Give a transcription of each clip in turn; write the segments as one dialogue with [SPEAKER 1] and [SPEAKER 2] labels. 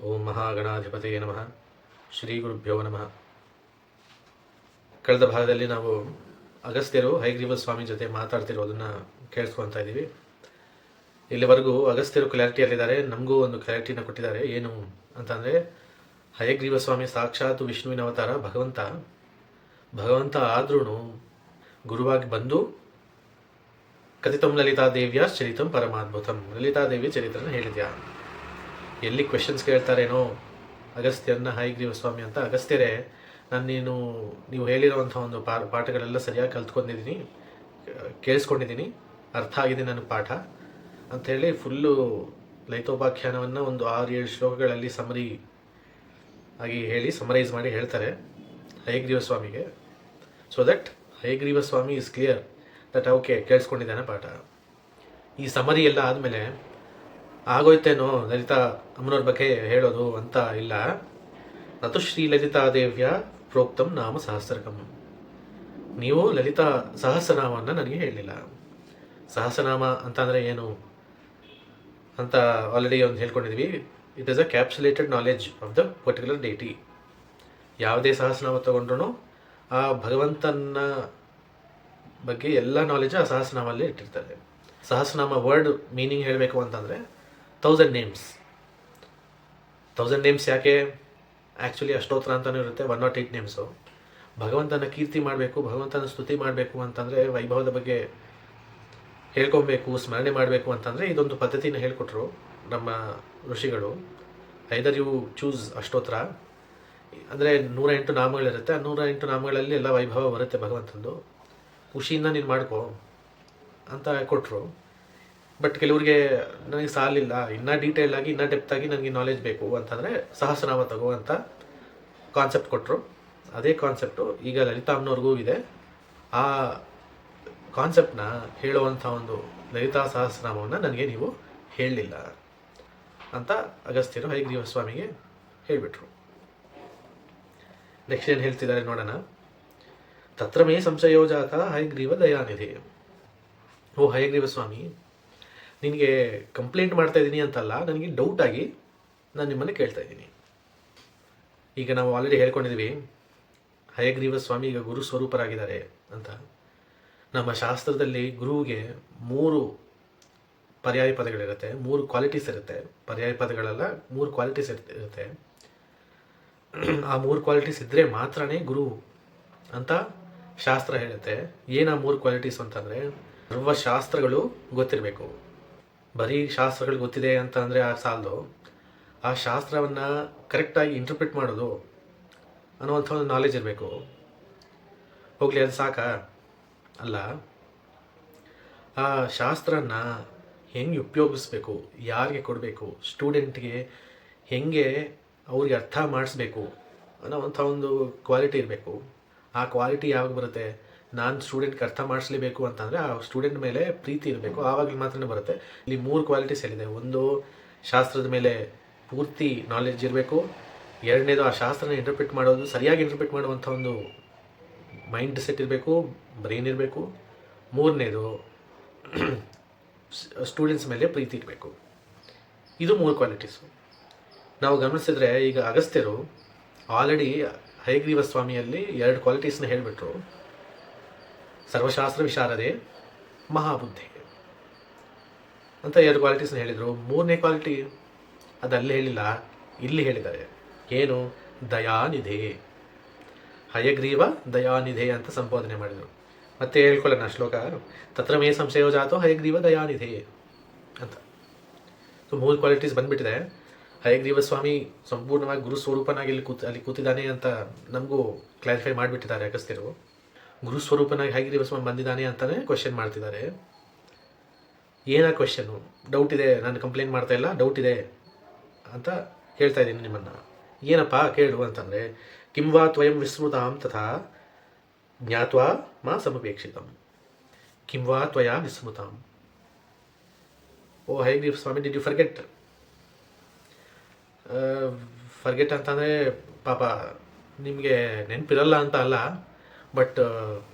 [SPEAKER 1] ಓಂ ಮಹಾಗಣಾಧಿಪತಿಯೇ ನಮಃ. ಶ್ರೀ ಗುರುಭ್ಯೋ ನಮಃ. ಕಳೆದ ಭಾಗದಲ್ಲಿ ನಾವು ಅಗಸ್ತ್ಯರು ಹಯಗ್ರೀವ ಸ್ವಾಮಿ ಜೊತೆ ಮಾತಾಡ್ತಿರೋದನ್ನು ಕೇಳಿಸ್ಕೊತಾ ಇದ್ದೀವಿ. ಇಲ್ಲಿವರೆಗೂ ಅಗಸ್ತ್ಯರು ಕ್ಲಾರಿಟಿಯಲ್ಲಿದ್ದಾರೆ, ನಮಗೂ ಒಂದು ಕ್ಲಾರಿಟಿನ ಕೊಟ್ಟಿದ್ದಾರೆ. ಏನು ಅಂತಂದರೆ, ಹಯಗ್ರೀವ ಸ್ವಾಮಿ ಸಾಕ್ಷಾತ್ ವಿಷ್ಣುವಿನ ಅವತಾರ, ಭಗವಂತ ಆದ್ರೂ ಗುರುವಾಗಿ ಬಂದು ಕಥಿತಂ ಲಲಿತಾದೇವಿಯ ಚರಿತಂ ಪರಮಾದ್ಭುತಂ, ಲಲಿತಾದೇವಿ ಚರಿತ್ರನ ಹೇಳಿದ್ಯಾ. ಎಲ್ಲಿ ಕ್ವೆಶನ್ಸ್ ಕೇಳ್ತಾರೇನೋ ಅಗಸ್ತ್ಯರನ್ನ ಹಯಗ್ರೀವ ಸ್ವಾಮಿ ಅಂತ, ಅಗಸ್ತ್ಯರೇ ನೀವು ಹೇಳಿರೋವಂಥ ಒಂದು ಪಾಠಗಳೆಲ್ಲ ಸರಿಯಾಗಿ ಕಲ್ತ್ಕೊಂಡಿದ್ದೀನಿ, ಕೇಳಿಸ್ಕೊಂಡಿದ್ದೀನಿ, ಅರ್ಥ ಆಗಿದೆ ನನಗೆ ಪಾಠ ಅಂಥೇಳಿ ಫುಲ್ಲು ಲಲಿತೋಪಾಖ್ಯಾನವನ್ನು ಒಂದು 6-7 ಶ್ಲೋಕಗಳಲ್ಲಿ ಸಮರೈಸ್ ಮಾಡಿ ಹೇಳ್ತಾರೆ ಹಯಗ್ರೀವ ಸ್ವಾಮಿಗೆ. So that Hayagriva Swami is clear that okay, ಕೇಳಿಸ್ಕೊಂಡಿದ್ದಾನೆ ಪಾಠ. ಈ ಸಮರಿ ಎಲ್ಲ ಆದಮೇಲೆ ಆಗೋಯ್ತೇನೋ ಲಲಿತಾ ಅಮ್ಮನವ್ರ ಬಗ್ಗೆ ಹೇಳೋದು ಅಂತ ಇಲ್ಲ. ನತು ಶ್ರೀ ಲಲಿತಾದೇವ್ಯ ಪ್ರೋಕ್ತಂ ನಾಮ ಸಹಸ್ರಕಂ, ನೀವು ಲಲಿತಾ ಸಹಸ್ರನಾಮವನ್ನು ನನಗೆ ಹೇಳಲಿಲ್ಲ. ಸಹಸ್ರನಾಮ ಅಂತ ಅಂದರೆ ಏನು ಅಂತ ಆಲ್ರೆಡಿ ಒಂದು ಹೇಳ್ಕೊಂಡಿದ್ವಿ. It is a capsulated knowledge of the particular deity. ಯಾವುದೇ ಸಹಸ್ರನಾಮ ತಗೊಂಡ್ರೂ ಆ ಭಗವಂತನ ಬಗ್ಗೆ ಎಲ್ಲ ನಾಲೆಜ್ ಆ ಸಹಸ್ರನಾಮಲ್ಲಿ ಇಟ್ಟಿರ್ತಾರೆ. ಸಹಸ್ರನಾಮ ವರ್ಡ್ ಮೀನಿಂಗ್ ಹೇಳಬೇಕು ಅಂತಂದರೆ 1000 ನೇಮ್ಸ್. 1000 ನೇಮ್ಸ್ ಯಾಕೆ? ಆ್ಯಕ್ಚುಲಿ ಅಷ್ಟೋತ್ತರ ಅಂತಲೂ ಇರುತ್ತೆ, 108 ನೇಮ್ಸು. ಭಗವಂತನ ಕೀರ್ತಿ ಮಾಡಬೇಕು, ಭಗವಂತನ ಸ್ತುತಿ ಮಾಡಬೇಕು ಅಂತಂದರೆ, ವೈಭವದ ಬಗ್ಗೆ ಹೇಳ್ಕೊಬೇಕು, ಸ್ಮರಣೆ ಮಾಡಬೇಕು ಅಂತಂದರೆ ಇದೊಂದು ಪದ್ಧತಿನ ಹೇಳ್ಕೊಟ್ರು ನಮ್ಮ ಋಷಿಗಳು. ಐದರ್ ಯು ಚೂಸ್ ಅಷ್ಟೋತ್ತರ, ಅಂದರೆ 108 ನಾಮಗಳಿರುತ್ತೆ. ಆ 108 ನಾಮಗಳಲ್ಲಿ ಎಲ್ಲ ವೈಭವ ಬರುತ್ತೆ ಭಗವಂತಂದು. ಖುಷಿಯಿಂದ ನೀನು ಮಾಡ್ಕೋ ಅಂತ ಕೊಟ್ಟರು. ಬಟ್ ಕೆಲವ್ರಿಗೆ ನನಗೆ ಸಾಲಿಲ್ಲ, ಇನ್ನೂ ಡೀಟೇಲ್ ಆಗಿ ಇನ್ನೂ ಡೆಪ್ತ್ ಆಗಿ ನನಗೆ ನಾಲೆಜ್ ಬೇಕು ಅಂತಂದರೆ ಸಹಸ್ರನಾಮ ತಗೋ ಅಂತ ಕಾನ್ಸೆಪ್ಟ್ ಕೊಟ್ಟರು. ಅದೇ ಕಾನ್ಸೆಪ್ಟು ಈಗ ಲಲಿತಾಮ್ನವ್ರಿಗೂ ಇದೆ. ಆ ಕಾನ್ಸೆಪ್ಟನ್ನ ಹೇಳುವಂಥ ಒಂದು ಲಲಿತಾ ಸಹಸ್ರನಾಮವನ್ನು ನನಗೆ ನೀವು ಹೇಳಲಿಲ್ಲ ಅಂತ ಅಗಸ್ತ್ಯರು ಹಯಗ್ರೀವ ಸ್ವಾಮಿಗೆ ಹೇಳಿಬಿಟ್ರು. ನೆಕ್ಸ್ಟ್ ಏನು ಹೇಳ್ತಿದ್ದಾರೆ ನೋಡೋಣ. ತತ್ರ ಮೇ ಸಂಶಯೋ ಜಾತ ಹಯಗ್ರೀವ ದಯಾನಿಧಿ. ಓ ಹಯಗ್ರೀವ ಸ್ವಾಮಿ, ನಿನಗೆ ಕಂಪ್ಲೇಂಟ್ ಮಾಡ್ತಾ ಇದ್ದೀನಿ ಅಂತಲ್ಲ, ನನಗೆ ಡೌಟ್ ಆಗಿ ನಾನು ನಿಮ್ಮನ್ನು ಕೇಳ್ತಾ ಇದ್ದೀನಿ. ಈಗ ನಾವು ಆಲ್ರೆಡಿ ಹೇಳ್ಕೊಂಡಿದ್ದೀವಿ ಹಯಗ್ರೀವ ಸ್ವಾಮಿ ಈಗ ಗುರು ಸ್ವರೂಪರಾಗಿದ್ದಾರೆ ಅಂತ. ನಮ್ಮ ಶಾಸ್ತ್ರದಲ್ಲಿ ಗುರುವಿಗೆ 3 ಪರ್ಯಾಯ ಪದಗಳಿರುತ್ತೆ, 3 ಕ್ವಾಲಿಟೀಸ್ ಇರುತ್ತೆ. ಪರ್ಯಾಯ ಪದಗಳೆಲ್ಲ 3 ಕ್ವಾಲಿಟೀಸ್ ಇರುತ್ತೆ. ಆ 3 ಕ್ವಾಲಿಟೀಸ್ ಇದ್ದರೆ ಮಾತ್ರನೇ ಗುರು ಅಂತ ಶಾಸ್ತ್ರ ಹೇಳುತ್ತೆ. ಏನು ಆ 3 ಕ್ವಾಲಿಟೀಸ್ ಅಂತಂದರೆ, ಸರ್ವಶಾಸ್ತ್ರಗಳು ಗೊತ್ತಿರಬೇಕು. ಬರೀ ಶಾಸ್ತ್ರಗಳು ಗೊತ್ತಿದೆ ಅಂತ ಅಂದರೆ ಆ ಸಾಲದು, ಆ ಶಾಸ್ತ್ರವನ್ನು ಕರೆಕ್ಟಾಗಿ ಇಂಟರ್ಪ್ರಿಟ್ ಮಾಡೋದು ಅನ್ನುವಂಥ ಒಂದು ನಾಲೆಜ್ ಇರಬೇಕು. ಹೋಗಲಿ, ಅದು ಸಾಕಾ? ಅಲ್ಲ, ಆ ಶಾಸ್ತ್ರನ ಹೆಂಗೆ ಉಪಯೋಗಿಸ್ಬೇಕು, ಯಾರಿಗೆ ಕೊಡಬೇಕು, ಸ್ಟೂಡೆಂಟ್ಗೆ ಹೆಂಗೆ ಅವ್ರಿಗೆ ಅರ್ಥ ಮಾಡಿಸ್ಬೇಕು ಅನ್ನೋವಂಥ ಒಂದು ಕ್ವಾಲಿಟಿ ಇರಬೇಕು. ಆ ಕ್ವಾಲಿಟಿ ಯಾವಾಗ ಬರುತ್ತೆ? ನಾನು ಸ್ಟೂಡೆಂಟ್ಗೆ ಅರ್ಥ ಮಾಡಿಸ್ಲೇಬೇಕು ಅಂತಂದರೆ ಆ ಸ್ಟೂಡೆಂಟ್ ಮೇಲೆ ಪ್ರೀತಿ ಇರಬೇಕು, ಆವಾಗಲೇ ಮಾತ್ರ ಬರುತ್ತೆ. ಇಲ್ಲಿ 3 ಕ್ವಾಲಿಟೀಸ್ ಹೇಳಿದೆ. ಒಂದು, ಶಾಸ್ತ್ರದ ಮೇಲೆ ಪೂರ್ತಿ ನಾಲೆಡ್ಜ್ ಇರಬೇಕು. ಎರಡನೇದು, ಆ ಶಾಸ್ತ್ರನ ಸರಿಯಾಗಿ ಇಂಟರ್ಪ್ರಿಟ್ ಮಾಡುವಂಥ ಒಂದು ಮೈಂಡ್ ಸೆಟ್ ಇರಬೇಕು, ಬ್ರೈನ್ ಇರಬೇಕು. ಮೂರನೇದು, ಸ್ಟೂಡೆಂಟ್ಸ್ ಮೇಲೆ ಪ್ರೀತಿ ಇರಬೇಕು. ಇದು 3 ಕ್ವಾಲಿಟೀಸು. ನಾವು ಗಮನಿಸಿದ್ರೆ ಈಗ ಅಗಸ್ತ್ಯರು ಆಲ್ರೆಡಿ ಹಯಗ್ರೀವ ಸ್ವಾಮಿಯಲ್ಲಿ 2 ಕ್ವಾಲಿಟೀಸ್ನ ಹೇಳಿಬಿಟ್ರು. ಸರ್ವಶಾಸ್ತ್ರ ವಿಶಾರದೆ, ಮಹಾಬುದ್ಧಿ ಅಂತ 2 ಕ್ವಾಲಿಟೀಸ್ನ ಹೇಳಿದರು. 3ನೇ ಕ್ವಾಲಿಟಿ ಅದಲ್ಲೇ ಹೇಳಿಲ್ಲ, ಇಲ್ಲಿ ಹೇಳಿದ್ದಾರೆ. ಏನು? ದಯಾನಿಧೆ. ಹಯಗ್ರೀವ ದಯಾನಿಧೆ ಅಂತ ಸಂಬೋಧನೆ ಮಾಡಿದರು. ಮತ್ತೆ ಹೇಳ್ಕೊಳ್ಳೋಣ ಶ್ಲೋಕ. ತತ್ರ ಮೇ ಸಂಶಯೋ ಜಾತೋ ಹಯಗ್ರೀವ ದಯಾನಿಧೆ ಅಂತ. ಸೊ 3 ಕ್ವಾಲಿಟೀಸ್ ಬಂದುಬಿಟ್ಟಿದೆ. ಹಯಗ್ರೀವ ಸ್ವಾಮಿ ಸಂಪೂರ್ಣವಾಗಿ ಗುರು ಸ್ವರೂಪನಾಗಿ ಅಲ್ಲಿ ಕೂತಿದ್ದಾನೆ ಅಂತ ನಮಗೂ ಕ್ಲಾರಿಫೈ ಮಾಡಿಬಿಟ್ಟಿದ್ದಾರೆ ಅಗಸ್ತ್ಯರು. ಗುರು ಸ್ವರೂಪನಾಗಿ ಹಯಗ್ರೀವ ಸ್ವಾಮಿ ಬಂದಿದ್ದಾನೆ ಅಂತಲೇ ಕ್ವೆಶನ್ ಮಾಡ್ತಿದ್ದಾರೆ. ಏನ ಕ್ವೆಶನ್ನು? ಡೌಟ್ ಇದೆ, ನಾನು ಕಂಪ್ಲೇಂಟ್ ಮಾಡ್ತಾ ಇಲ್ಲ, ಡೌಟ್ ಇದೆ ಅಂತ ಹೇಳ್ತಾ ಇದ್ದೀನಿ ನಿಮ್ಮನ್ನು. ಏನಪ್ಪ ಕೇಳು ಅಂತಂದರೆ, ಕಿಂವಾ ತ್ವಯಂ ವಿಸ್ಮೃತಾಂ ತಥಾ ಜ್ಞಾತ್ವಾ ಮಾ ಸಮಪೇಕ್ಷಿತಂ. ಕಿಂವಾ ತ್ವಯಾ ವಿಸ್ಮೃತಾಂ. ಓ ಹಯಗ್ರೀವ ಸ್ವಾಮಿ, ಡಿಡ್ ಯು ಫರ್ಗೆಟ್? ಫರ್ಗೆಟ್ ಅಂತಂದರೆ ಪಾಪ ನಿಮಗೆ ನೆನಪಿರಲ್ಲ ಅಂತ ಅಲ್ಲ, ಬಟ್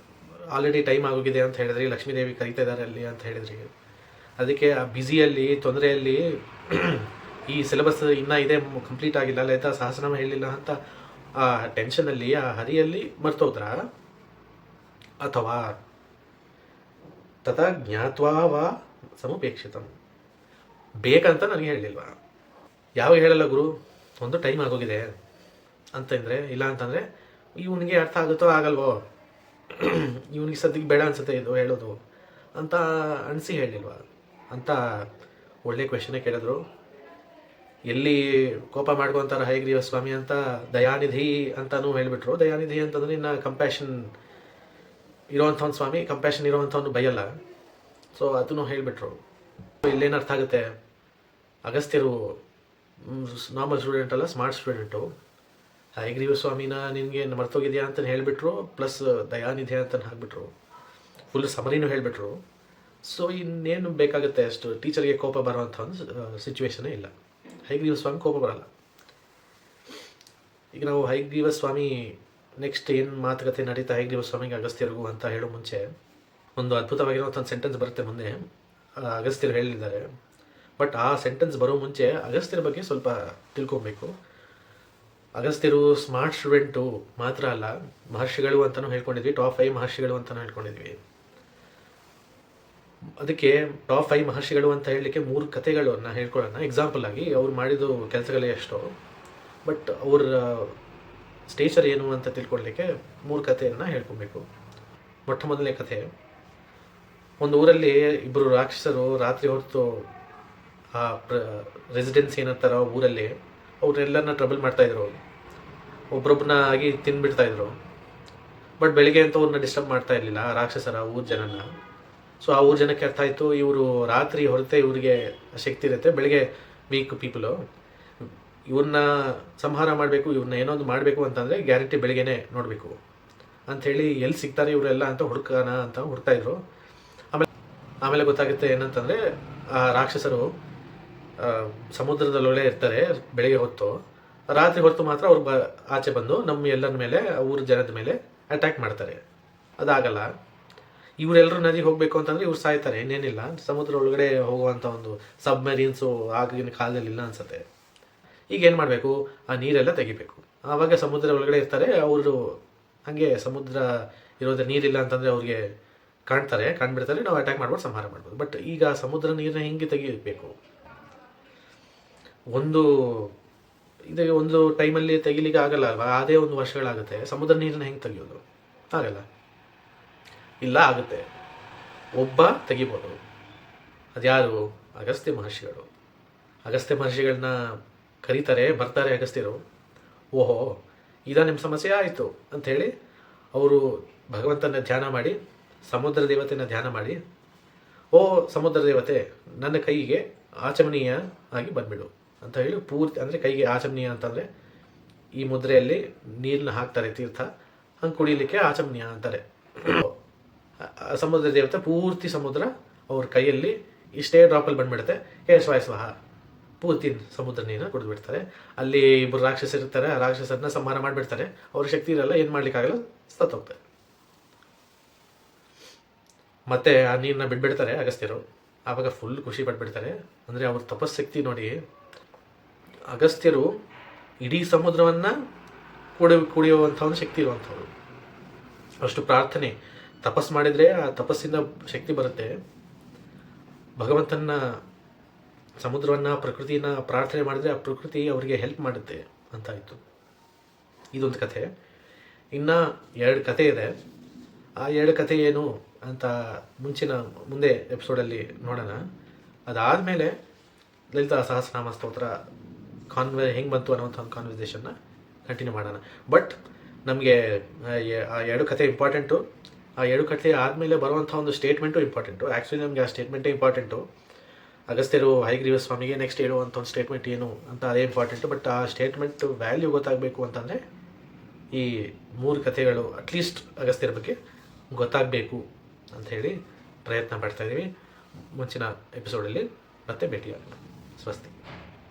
[SPEAKER 1] ಆಲ್ರೆಡಿ ಟೈಮ್ ಆಗೋಗಿದೆ ಅಂತ ಹೇಳಿದ್ರಿ, ಲಕ್ಷ್ಮೀದೇವಿ ಕರೀತಾ ಇದ್ದಾರೆ ಅಲ್ಲಿ ಅಂತ ಹೇಳಿದ್ರಿ. ಅದಕ್ಕೆ ಆ ಬ್ಯುಸಿಯಲ್ಲಿ, ತೊಂದರೆಯಲ್ಲಿ ಈ ಸಿಲೆಬಸ್ ಇನ್ನೂ ಇದೆ ಕಂಪ್ಲೀಟ್ ಆಗಿಲ್ಲ, ಲಲಿತಾ ಸಹಸ್ರನಾಮ ಹೇಳಿಲ್ಲ ಅಂತ ಆ ಟೆನ್ಷನಲ್ಲಿ, ಆ ಹರಿಯಲ್ಲಿ ಮರ್ತೋದ್ರಾ, ಅಥವಾ ತಥಾ ಜ್ಞಾತ್ವಾ ವಾ ಸಮುಪೇಕ್ಷಿತಂ, ಬೇಕಂತ ನನಗೆ ಹೇಳಲಿಲ್ವಾ? ಯಾವಾಗ ಹೇಳಲ್ಲ ಗುರು, ಒಂದು ಟೈಮ್ ಆಗೋಗಿದೆ ಅಂತಂದರೆ, ಇಲ್ಲ ಅಂತಂದರೆ ಇವನಿಗೆ ಅರ್ಥ ಆಗುತ್ತೋ ಆಗಲ್ವೋ, ಇವನಿಗೆ ಸದ್ಯಕ್ಕೆ ಬೇಡ ಅನ್ಸುತ್ತೆ ಇದು ಹೇಳೋದು ಅಂತ ಅನಿಸಿ ಹೇಳಿಲ್ವಾ ಅಂತ ಒಳ್ಳೆ ಕ್ವೆಶನೇ ಕೇಳಿದ್ರು. ಎಲ್ಲಿ ಕೋಪ ಮಾಡ್ಕೊತಾರೆ ಹಯಗ್ರೀವ ಸ್ವಾಮಿ ಅಂತ ದಯಾನಿಧಿ ಅಂತಲೂ ಹೇಳಿಬಿಟ್ರು. ದಯಾನಿಧಿ ಅಂತಂದ್ರೆ ಇನ್ನು ಕಂಪ್ಯಾಷನ್ ಇರೋವಂಥವ್ನು ಸ್ವಾಮಿ, ಕಂಪ್ಯಾಷನ್ ಇರೋವಂಥವ್ನು ಬೈಯಲ್ಲ. ಸೊ ಅದನ್ನು ಹೇಳಿಬಿಟ್ರು. ಇಲ್ಲೇನು ಅರ್ಥ ಆಗುತ್ತೆ, ಅಗಸ್ತ್ಯರು ನಾರ್ಮಲ್ ಸ್ಟೂಡೆಂಟ್ ಅಲ್ಲ, ಸ್ಮಾರ್ಟ್ ಸ್ಟೂಡೆಂಟು. ಹಯಗ್ರೀವ ಸ್ವಾಮಿನ ನಿನಗೆ ಮರ್ತೋಗಿದೆಯಾ ಅಂತ ಹೇಳಿಬಿಟ್ರು, ಪ್ಲಸ್ ದಯಾನಿಧಿ ಅಂತ ಹಾಕ್ಬಿಟ್ರು, ಫುಲ್ ಸಮರಿನೂ ಹೇಳಿಬಿಟ್ರು. ಸೊ ಇನ್ನೇನು ಬೇಕಾಗುತ್ತೆ, ಅಷ್ಟು ಟೀಚರ್ಗೆ ಕೋಪ ಬರೋವಂಥ ಒಂದು ಸಿಚುವೇಶನೇ ಇಲ್ಲ. ಹಯಗ್ರೀವ ಸ್ವಾಮಿ ಕೋಪ ಬರಲ್ಲ. ಈಗ ನಾವು ಹಯಗ್ರೀವ ಸ್ವಾಮಿ ನೆಕ್ಸ್ಟ್ ಏನು ಮಾತುಕತೆ ನಡೀತಾ ಹಯಗ್ರೀವ ಸ್ವಾಮಿಗೆ ಅಗಸ್ತ್ಯರಿಗೂ ಅಂತ ಹೇಳೋ ಮುಂಚೆ ಒಂದು ಅದ್ಭುತವಾಗಿರುವಂಥ ಒಂದು ಸೆಂಟೆನ್ಸ್ ಬರುತ್ತೆ ಮುಂದೆ, ಅಗಸ್ತ್ಯರು ಹೇಳಿದ್ದಾರೆ. ಬಟ್ ಆ ಸೆಂಟೆನ್ಸ್ ಬರೋ ಮುಂಚೆ ಅಗಸ್ತ್ಯರ ಬಗ್ಗೆ ಸ್ವಲ್ಪ ತಿಳ್ಕೊಬೇಕು. ಅಗಸ್ತ್ಯರು ಸ್ಮಾರ್ಟ್ ಸ್ಟೂಡೆಂಟು ಮಾತ್ರ ಅಲ್ಲ, ಮಹರ್ಷಿಗಳು ಅಂತಲೂ ಹೇಳ್ಕೊಂಡಿದ್ವಿ, ಟಾಪ್ 5 ಮಹರ್ಷಿಗಳು ಅಂತಲೂ ಹೇಳ್ಕೊಂಡಿದ್ವಿ. ಅದಕ್ಕೆ ಟಾಪ್ 5 ಮಹರ್ಷಿಗಳು ಅಂತ ಹೇಳಲಿಕ್ಕೆ 3 ಕಥೆಗಳನ್ನ ಹೇಳ್ಕೊಳ್ಳೋಣ ಎಕ್ಸಾಂಪಲ್ ಆಗಿ. ಅವ್ರು ಮಾಡಿದ ಕೆಲಸಗಳೇ ಎಷ್ಟೋ, ಬಟ್ ಅವ್ರ ಸ್ಟೇಚರ್ ಏನು ಅಂತ ತಿಳ್ಕೊಳ್ಳಲಿಕ್ಕೆ 3 ಕಥೆಯನ್ನು ಹೇಳ್ಕೊಬೇಕು. ಮೊಟ್ಟ ಮೊದಲನೇ ಕಥೆ, ಒಂದು ಊರಲ್ಲಿ ಇಬ್ಬರು ರಾಕ್ಷಸರು ರಾತ್ರಿ ಹೊತ್ತು ಆ ರೆಸಿಡೆನ್ಸ್ ಏನಂತಾರ ಊರಲ್ಲಿ ಅವ್ರನ್ನೆಲ್ಲರನ್ನ ಟ್ರಬಲ್ ಮಾಡ್ತಾಯಿದ್ರು, ಒಬ್ರೊಬ್ಬನ ಆಗಿ ತಿಂದ್ಬಿಡ್ತಾಯಿದ್ರು. ಬಟ್ ಬೆಳಿಗ್ಗೆ ಅಂತ ಅವ್ರನ್ನ ಡಿಸ್ಟರ್ಬ್ ಮಾಡ್ತಾ ಇರಲಿಲ್ಲ ಆ ರಾಕ್ಷಸರ ಊರ ಜನನ. ಸೊ ಆ ಊರ ಜನಕ್ಕೆ ಅರ್ಥ ಆಯಿತು, ಇವರು ರಾತ್ರಿ ಹೊರತೆ ಇವರಿಗೆ ಶಕ್ತಿ ಇರುತ್ತೆ, ಬೆಳಗ್ಗೆ ವೀಕ್ ಪೀಪಲು, ಇವ್ರನ್ನ ಸಂಹಾರ ಮಾಡಬೇಕು, ಇವ್ರನ್ನ ಏನೋ ಒಂದು ಮಾಡಬೇಕು ಅಂತಂದರೆ ಗ್ಯಾರಂಟಿ ಬೆಳಗ್ಗೆನೇ ನೋಡಬೇಕು ಅಂಥೇಳಿ ಎಲ್ಲಿ ಸಿಗ್ತಾರೆ ಇವರೆಲ್ಲ ಅಂತ ಹುಡ್ಕೋಣ ಅಂತ ಹುಡ್ತಾಯಿದ್ರು. ಆಮೇಲೆ ಗೊತ್ತಾಗುತ್ತೆ ಏನಂತಂದರೆ ಆ ರಾಕ್ಷಸರು ಸಮುದ್ರದಲ್ಲೊಳಗೆ ಇರ್ತಾರೆ ಬೆಳಗ್ಗೆ ಹೊತ್ತು, ರಾತ್ರಿ ಹೊತ್ತು ಮಾತ್ರ ಅವ್ರು ಆಚೆ ಬಂದು ನಮ್ಮ ಎಲ್ಲರ ಮೇಲೆ, ಊರ ಜನದ ಮೇಲೆ ಅಟ್ಯಾಕ್ ಮಾಡ್ತಾರೆ. ಅದಾಗಲ್ಲ, ಇವರೆಲ್ಲರೂ ನದಿಗೆ ಹೋಗಬೇಕು ಅಂತಂದರೆ ಇವ್ರು ಸಾಯ್ತಾರೆ, ಇನ್ನೇನಿಲ್ಲ. ಸಮುದ್ರ ಒಳಗಡೆ ಹೋಗುವಂಥ ಒಂದು ಸಬ್ಮರೀನ್ಸು ಆಗಿನ ಕಾಲದಲ್ಲಿ ಇಲ್ಲ ಅನ್ಸುತ್ತೆ. ಈಗ ಏನು ಮಾಡಬೇಕು, ಆ ನೀರೆಲ್ಲ ತೆಗಿಬೇಕು. ಆವಾಗ ಸಮುದ್ರ ಒಳಗಡೆ ಇರ್ತಾರೆ ಅವರು, ಹಾಗೆ ಸಮುದ್ರ ಇರೋದ್ರೆ ನೀರಿಲ್ಲ ಅಂತಂದರೆ ಅವ್ರಿಗೆ ಕಾಣ್ಬಿಡ್ತಾರೆ, ನಾವು ಅಟ್ಯಾಕ್ ಮಾಡ್ಬೋದು, ಸಂಹಾರ ಮಾಡ್ಬೋದು. ಬಟ್ ಈಗ ಸಮುದ್ರ ನೀರನ್ನ ಹೆಂಗೆ ತೆಗಿಬೇಕು, ಒಂದು ಟೈಮಲ್ಲಿ ತೆಗಿಲಿಕ್ಕೆ ಆಗಲ್ಲ ಅಲ್ವಾ, ಅದೇ ಒಂದು ವರ್ಷಗಳಾಗುತ್ತೆ. ಸಮುದ್ರ ನೀರನ್ನ ಹೆಂಗೆ ತೆಗಿಯೋದು, ಆಗಲ್ಲ. ಇಲ್ಲ, ಆಗುತ್ತೆ, ಒಬ್ಬ ತೆಗಿಬೋದು. ಅದ್ಯಾರು, ಅಗಸ್ತ್ಯ ಮಹರ್ಷಿಗಳು. ಅಗಸ್ತ್ಯ ಮಹರ್ಷಿಗಳನ್ನ ಕರೀತಾರೆ, ಬರ್ತಾರೆ ಅಗಸ್ತ್ಯರು. ಓಹೋ ಇದ ನಿಮ್ಮ ಸಮಸ್ಯೆ ಆಯಿತು ಅಂಥೇಳಿ ಅವರು ಭಗವಂತನ ಧ್ಯಾನ ಮಾಡಿ, ಸಮುದ್ರ ದೇವತೆನ ಧ್ಯಾನ ಮಾಡಿ, ಓ ಸಮುದ್ರ ದೇವತೆ ನನ್ನ ಕೈಗೆ ಆಚಮನೀಯ ಆಗಿ ಬಂದ್ಬಿಡು ಅಂತ ಹೇಳಿ ಪೂರ್ತಿ, ಅಂದರೆ ಕೈಗೆ ಆಚಮನೀಯ ಅಂತಂದರೆ ಈ ಮುದ್ರೆಯಲ್ಲಿ ನೀರನ್ನ ಹಾಕ್ತಾರೆ, ತೀರ್ಥ ಹಂಗೆ ಕುಡಿಯಲಿಕ್ಕೆ ಆಚಮನೀಯ ಅಂತಾರೆ. ಸಮುದ್ರ ದೇವತೆ ಪೂರ್ತಿ ಸಮುದ್ರ ಅವ್ರ ಕೈಯಲ್ಲಿ ಇಷ್ಟೇ ಡ್ರಾಪಲ್ಲಿ ಬಂದ್ಬಿಡುತ್ತೆ, ಕೇಶವಾಯ ಸ್ವಹ ಪೂರ್ತಿ ಸಮುದ್ರ ನೀರನ್ನ ಕುಡಿದು ಬಿಡ್ತಾರೆ. ಅಲ್ಲಿ ಇಬ್ಬರು ರಾಕ್ಷಸರು ಇರ್ತಾರೆ, ಆ ರಾಕ್ಷಸರನ್ನ ಸಂಹಾರ ಮಾಡಿಬಿಡ್ತಾರೆ. ಅವ್ರ ಶಕ್ತಿ ಇರಲ್ಲ, ಏನು ಮಾಡ್ಲಿಕ್ಕಾಗಲ್ಲ, ಸತ್ತೋಗ್ತಾರೆ. ಮತ್ತೆ ಆ ನೀರನ್ನ ಬಿಟ್ಬಿಡ್ತಾರೆ ಅಗಸ್ತ್ಯರು. ಆವಾಗ ಫುಲ್ ಖುಷಿ ಪಟ್ಬಿಡ್ತಾರೆ. ಅಂದರೆ ಅವ್ರ ತಪಸ್ಸಕ್ತಿ ನೋಡಿ, ಅಗಸ್ತ್ಯರು ಇಡೀ ಸಮುದ್ರವನ್ನು ಕುಡಿಯುವಂಥ ಒಂದು ಶಕ್ತಿ ಇರುವಂಥವ್ರು. ಅಷ್ಟು ಪ್ರಾರ್ಥನೆ ತಪಸ್ ಮಾಡಿದರೆ ಆ ತಪಸ್ಸಿಂದ ಶಕ್ತಿ ಬರುತ್ತೆ. ಭಗವಂತನ ಸಮುದ್ರವನ್ನು, ಪ್ರಕೃತಿನ ಪ್ರಾರ್ಥನೆ ಮಾಡಿದರೆ ಆ ಪ್ರಕೃತಿ ಅವರಿಗೆ ಹೆಲ್ಪ್ ಮಾಡುತ್ತೆ ಅಂತಾಯಿತು. ಇದೊಂದು ಕಥೆ. ಇನ್ನು 2 ಕಥೆ ಇದೆ. ಆ 2 ಕಥೆ ಏನು ಅಂತ ಮುಂದೆ ಎಪಿಸೋಡಲ್ಲಿ ನೋಡೋಣ. ಅದಾದಮೇಲೆ ಲಲಿತಾ ಸಹಸ್ರನಾಮ ಸ್ತೋತ್ರ ಹೆಂಗೆ ಬಂತು ಅನ್ನೋಂಥ ಒಂದು ಕಾನ್ವರ್ಸೇಷನ್ನ ಕಂಟಿನ್ಯೂ ಮಾಡೋಣ. ಬಟ್ ನಮಗೆ ಆ 2 ಕಥೆ ಇಂಪಾರ್ಟೆಂಟು. ಆ 2 ಕಥೆ ಆದಮೇಲೆ ಬರುವಂಥ ಒಂದು ಸ್ಟೇಟ್ಮೆಂಟು ಇಂಪಾರ್ಟೆಂಟು. ಆ್ಯಕ್ಚುಲಿ ನಮಗೆ ಆ ಸ್ಟೇಟ್ಮೆಂಟೇ ಇಂಪಾರ್ಟೆಂಟು. ಅಗಸ್ತ್ಯರು ಹಯಗ್ರೀವ ಸ್ವಾಮಿಗೆ ನೆಕ್ಸ್ಟ್ ಹೇಳುವಂಥ ಒಂದು ಸ್ಟೇಟ್ಮೆಂಟ್ ಏನು ಅಂತ ಅದೇ ಇಂಪಾರ್ಟೆಂಟು. ಬಟ್ ಆ ಸ್ಟೇಟ್ಮೆಂಟ್ ವ್ಯಾಲ್ಯೂ ಗೊತ್ತಾಗಬೇಕು ಅಂತಂದರೆ ಈ 3 ಕಥೆಗಳು ಅಟ್ಲೀಸ್ಟ್ ಅಗಸ್ತ್ಯರ ಬಗ್ಗೆ ಗೊತ್ತಾಗಬೇಕು ಅಂಥೇಳಿ ಪ್ರಯತ್ನ ಪಡ್ತಾಯಿದ್ದೀವಿ. ಮುಂಚಿನ ಎಪಿಸೋಡಲ್ಲಿ ಮತ್ತೆ ಭೇಟಿಯಾಗೋಣ. ಸ್ವಸ್ತಿ.